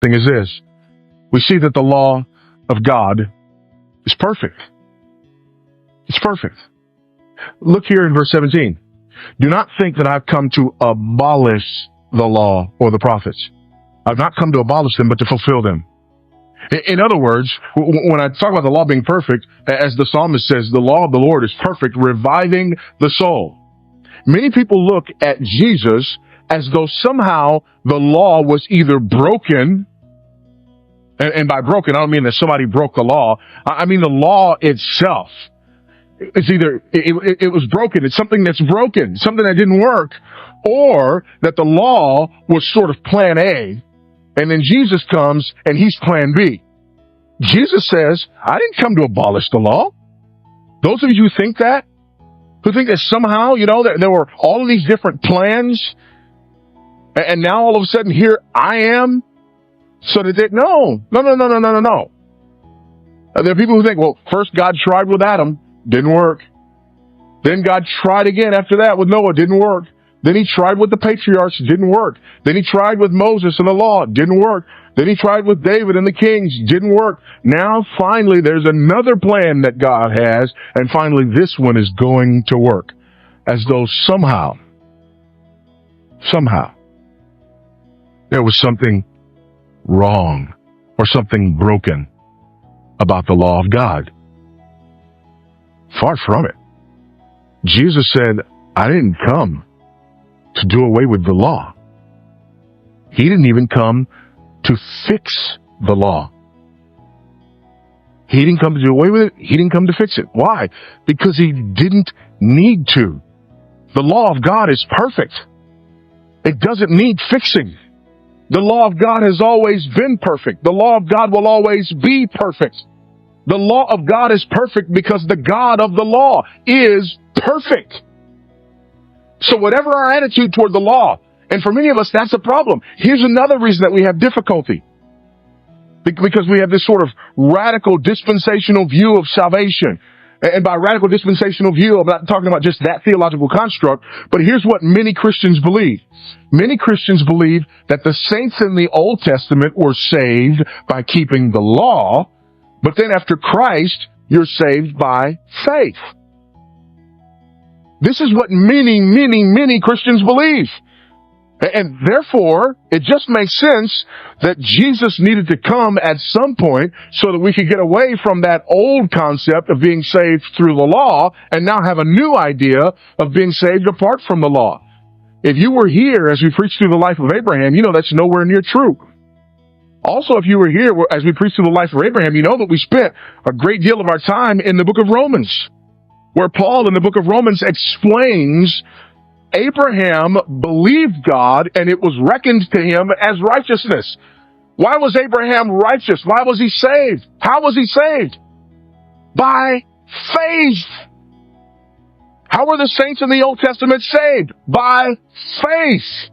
thing is this. We see that the law of God is perfect. It's perfect. Look here in verse 17. Do not think that I've come to abolish the law or the prophets. I've not come to abolish them, but to fulfill them. In other words, when I talk about the law being perfect, as the psalmist says, the law of the Lord is perfect, reviving the soul. Many people look at Jesus as though somehow the law was either broken, and by broken, I don't mean that somebody broke the law. I mean the law itself. It's either, it was broken, it's something that's broken, something that didn't work, or that the law was sort of plan A, and then Jesus comes and he's plan B. Jesus says, I didn't come to abolish the law. Those of you who think that somehow, there were all of these different plans, and now all of a sudden here I am, so that no. There are people who think, well, first God tried with Adam, didn't work. Then God tried again after that with Noah, didn't work. Then he tried with the patriarchs, didn't work. Then he tried with Moses and the law, didn't work. Then he tried with David and the kings, didn't work. Now, finally, there's another plan that God has, and finally this one is going to work. As though somehow, there was something wrong or something broken about the law of God. Far from it. Jesus said, I didn't come to do away with the law. He didn't even come to fix the law. He didn't come to do away with it. He didn't come to fix it. Why? Because he didn't need to. The law of God is perfect. It doesn't need fixing. The law of God has always been perfect. The law of God will always be perfect. The law of God is perfect because the God of the law is perfect. So whatever our attitude toward the law, and for many of us, that's a problem. Here's another reason that we have difficulty. Because we have this sort of radical dispensational view of salvation. And by radical dispensational view, I'm not talking about just that theological construct, but here's what many Christians believe. Many Christians believe that the saints in the Old Testament were saved by keeping the law, but then after Christ, you're saved by faith. This is what many Christians believe. And therefore, it just makes sense that Jesus needed to come at some point so that we could get away from that old concept of being saved through the law and now have a new idea of being saved apart from the law. If you were here as we preached through the life of Abraham, you know that's nowhere near true. Also, if you were here as we preached through the life of Abraham, you know that we spent a great deal of our time in the book of Romans, where Paul in the book of Romans explains Abraham believed God and it was reckoned to him as righteousness. Why was Abraham righteous? Why was he saved? How was he saved? By faith. How were the saints in the Old Testament saved? By faith.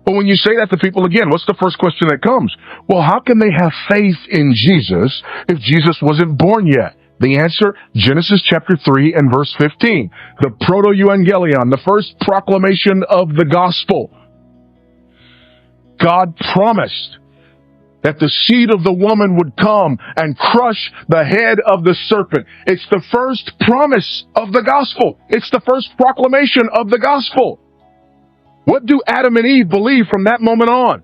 But when you say that to people again, what's the first question that comes? Well, how can they have faith in Jesus if Jesus wasn't born yet? The answer, Genesis chapter 3 and verse 15. The proto-evangelion, the first proclamation of the gospel. God promised that the seed of the woman would come and crush the head of the serpent. It's the first promise of the gospel. It's the first proclamation of the gospel. What do Adam and Eve believe from that moment on?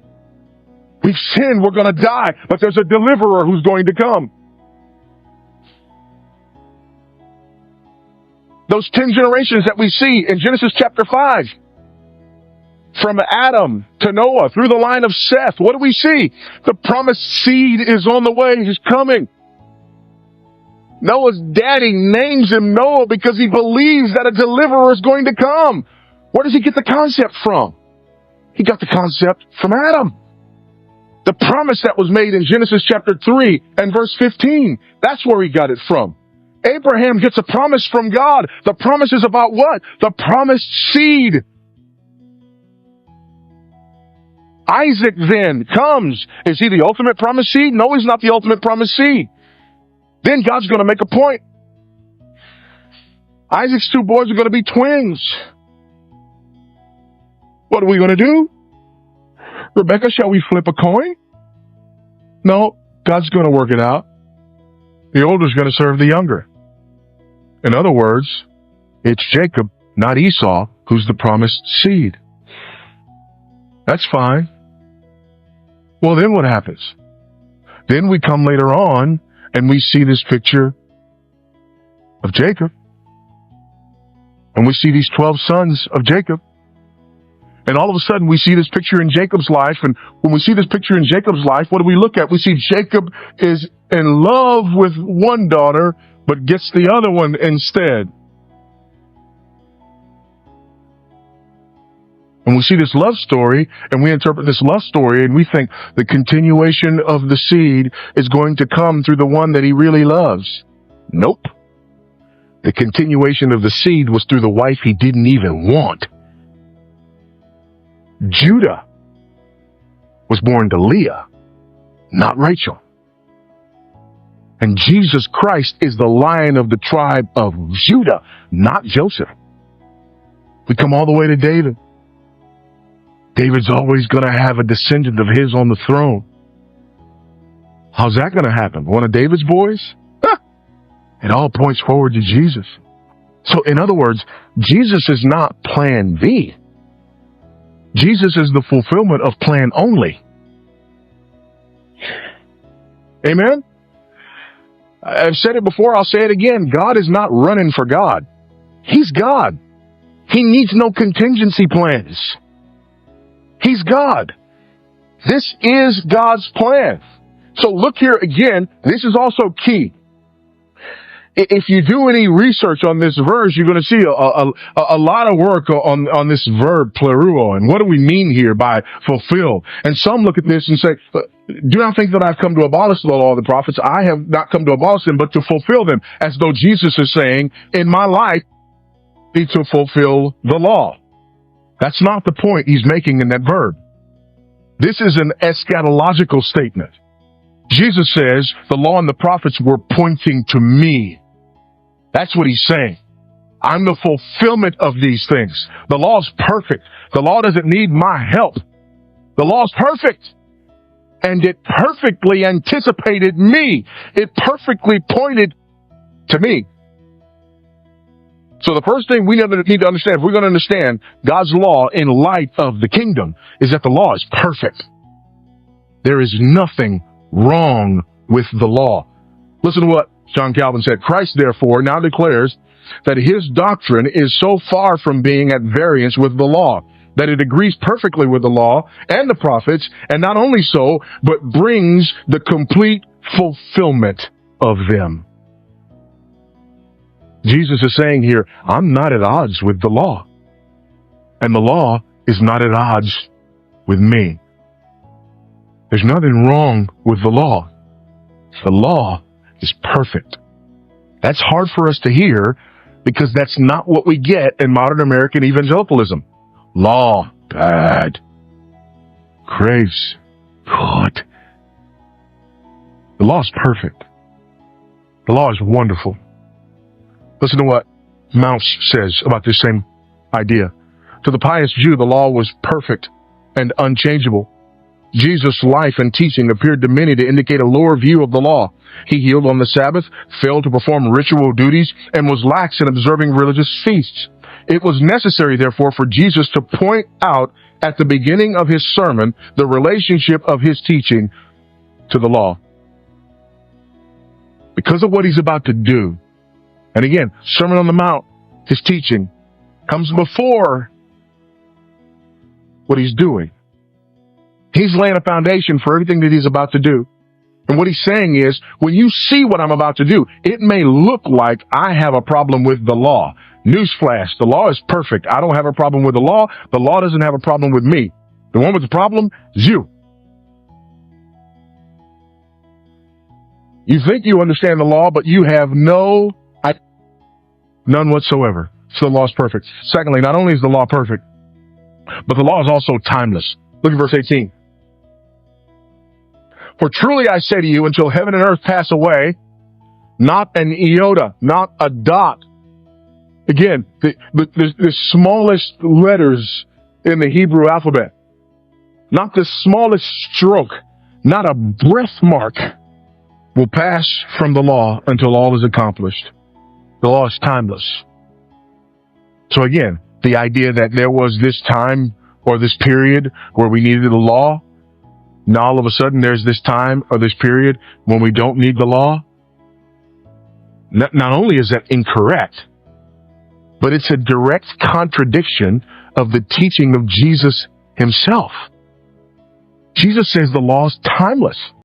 We've sinned, we're going to die, but there's a deliverer who's going to come. Those 10 generations that we see in Genesis chapter 5, from Adam to Noah, through the line of Seth, what do we see? The promised seed is on the way, he's coming. Noah's daddy names him Noah because he believes that a deliverer is going to come. Where does he get the concept from? He got the concept from Adam. The promise that was made in Genesis chapter 3 and verse 15, that's where he got it from. Abraham gets a promise from God. The promise is about what? The promised seed. Isaac then comes. Is he the ultimate promised seed? No, he's not the ultimate promised seed. Then God's going to make a point. Isaac's two boys are going to be twins. What are we going to do? Rebecca, shall we flip a coin? No, God's going to work it out. The older is going to serve the younger. In other words, it's Jacob, not Esau, who's the promised seed. That's fine. Well, then what happens? Then we come later on and we see this picture of Jacob. And we see these 12 sons of Jacob. And all of a sudden we see this picture in Jacob's life. And when we see this picture in Jacob's life, what do we look at? We see Jacob is in love with one daughter, but gets the other one instead. And we see this love story, and we interpret this love story, and we think the continuation of the seed is going to come through the one that he really loves. Nope. The continuation of the seed was through the wife he didn't even want. Judah was born to Leah, not Rachel. And Jesus Christ is the Lion of the tribe of Judah, not Joseph. We come all the way to David. David's always going to have a descendant of his on the throne. How's that going to happen? One of David's boys? It all points forward to Jesus. So in other words, Jesus is not plan B. Jesus is the fulfillment of plan only. Amen? I've said it before, I'll say it again. God is not running for God. He's God. He needs no contingency plans. He's God. This is God's plan. So look here again. This is also key. If you do any research on this verse, you're going to see a lot of work on this verb pleruo. And what do we mean here by fulfill? And some look at this and say, do not think that I've come to abolish the law of the prophets. I have not come to abolish them, but to fulfill them, as though Jesus is saying, in my life, I need to fulfill the law. That's not the point he's making in that verb. This is an eschatological statement. Jesus says the law and the prophets were pointing to me. That's what he's saying. I'm the fulfillment of these things. The law is perfect. The law doesn't need my help. The law is perfect. And it perfectly anticipated me. It perfectly pointed to me. So the first thing we need to understand, if we're going to understand God's law in light of the kingdom, is that the law is perfect. There is nothing wrong with the law. Listen to what John Calvin said. Christ, therefore, now declares that his doctrine is so far from being at variance with the law, that it agrees perfectly with the law and the prophets, and not only so, but brings the complete fulfillment of them. Jesus is saying here, I'm not at odds with the law. And the law is not at odds with me. There's nothing wrong with the law. The law is perfect. That's hard for us to hear because that's not what we get in modern American evangelicalism. Law, bad. Grace, good. The law is perfect. The law is wonderful. Listen to what Mouse says about this same idea. To the pious Jew, the law was perfect and unchangeable. Jesus' life and teaching appeared to many to indicate a lower view of the law. He healed on the Sabbath, failed to perform ritual duties, and was lax in observing religious feasts. It was necessary, therefore, for Jesus to point out at the beginning of his sermon the relationship of his teaching to the law. Because of what he's about to do, and again, Sermon on the Mount, his teaching, comes before what he's doing. He's laying a foundation for everything that he's about to do. And what he's saying is, when you see what I'm about to do, it may look like I have a problem with the law. Newsflash, the law is perfect. I don't have a problem with the law. The law doesn't have a problem with me. The one with the problem is you. You think you understand the law, but you have none whatsoever. So the law is perfect. Secondly, not only is the law perfect, but the law is also timeless. Look at verse 18. For truly I say to you, until heaven and earth pass away, not an iota, not a dot. Again, the smallest letters in the Hebrew alphabet. Not the smallest stroke, not a breath mark will pass from the law until all is accomplished. The law is timeless. So again, the idea that there was this time or this period where we needed the law, now all of a sudden there's this time or this period when we don't need the law. Not only is that incorrect, but it's a direct contradiction of the teaching of Jesus himself. Jesus says the law is timeless.